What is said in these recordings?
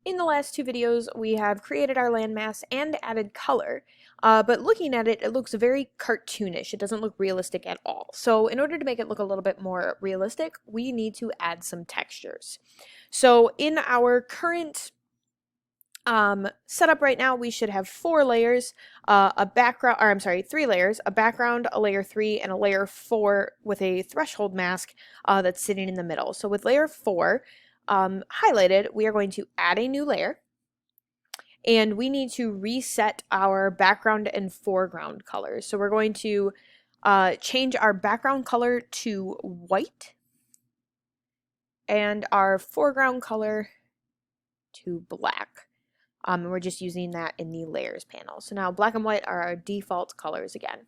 In the last two videos, we have created our landmass and added color, but looking at it, it looks very cartoonish. It doesn't look realistic at all. So in order to make it look a little bit more realistic, we need to add some textures. So in our current setup right now, we should have 4 layers, a background, or I'm sorry, 3 layers, a background, a layer 3, and a layer 4 with a threshold mask that's sitting in the middle. So with layer 4, highlighted, we are going to add a new layer, and we need to reset our background and foreground colors. So we're going to change our background color to white and our foreground color to black. And we're just using that in the layers panel. So now black and white are our default colors again.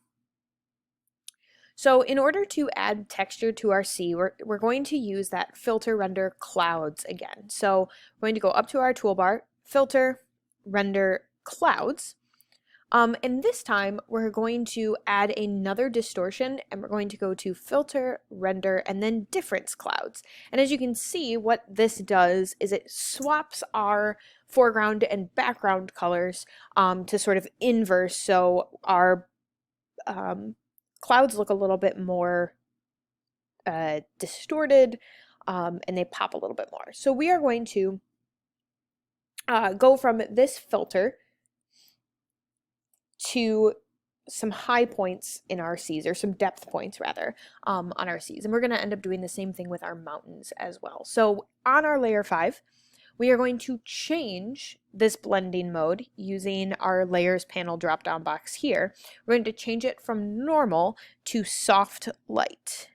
So in order to add texture to our sea, we're going to use that filter render clouds again. So we're going to go up to our toolbar, filter, render clouds. And this time we're going to add another distortion, and we're going to go to filter, render, and then difference clouds. And as you can see, what this does is it swaps our foreground and background colors to sort of inverse, so our clouds look a little bit more distorted, and they pop a little bit more. So we are going to go from this filter to some high points in our seas, or some depth points rather, on our seas. And we're going to end up doing the same thing with our mountains as well. So on our layer 5, we are going to change this blending mode using our layers panel drop down box here. We're going to change it from normal to soft light.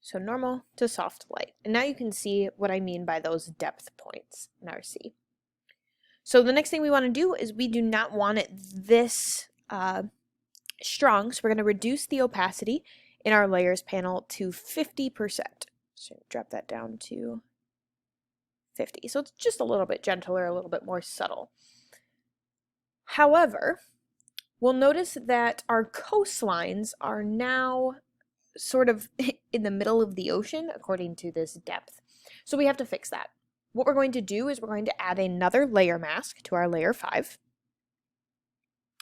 So normal to soft light. And now you can see what I mean by those depth points in our sea. So the next thing we want to do is we do not want it this strong, so we're going to reduce the opacity in our layers panel to 50%. So drop that down to 50. So it's just a little bit gentler, a little bit more subtle. However, we'll notice that our coastlines are now sort of in the middle of the ocean according to this depth. So we have to fix that. What we're going to do is we're going to add another layer mask to our layer 5.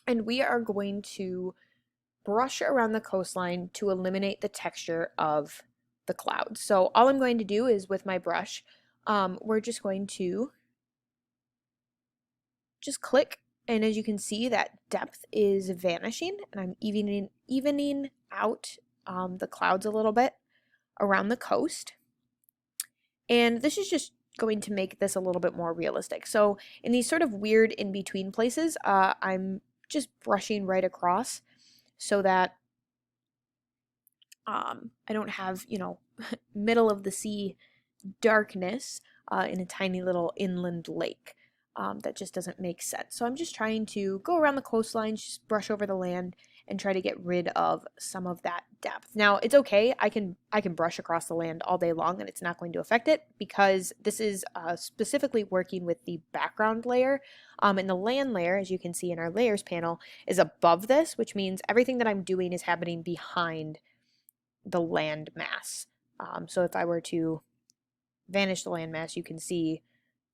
And we are going to brush around the coastline to eliminate the texture of the clouds. So all I'm going to do is with my brush, we're just going to just click, and as you can see, that depth is vanishing, and I'm evening out the clouds a little bit around the coast. And this is just going to make this a little bit more realistic. So in these sort of weird in-between places, I'm just brushing right across so that I don't have, you know, middle of the sea darkness in a tiny little inland lake. That just doesn't make sense. So I'm just trying to go around the coastlines, just brush over the land, and try to get rid of some of that depth. Now it's okay, I can brush across the land all day long and it's not going to affect it, because this is specifically working with the background layer, and the land layer, as you can see in our layers panel, is above this, which means everything that I'm doing is happening behind the land mass. So if I were to vanish the land mass, you can see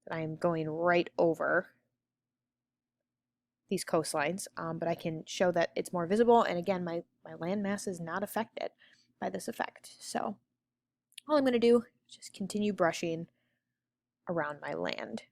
that I'm going right over these coastlines, but I can show that it's more visible, and again, my land mass is not affected by this effect. So all I'm going to do is just continue brushing around my land.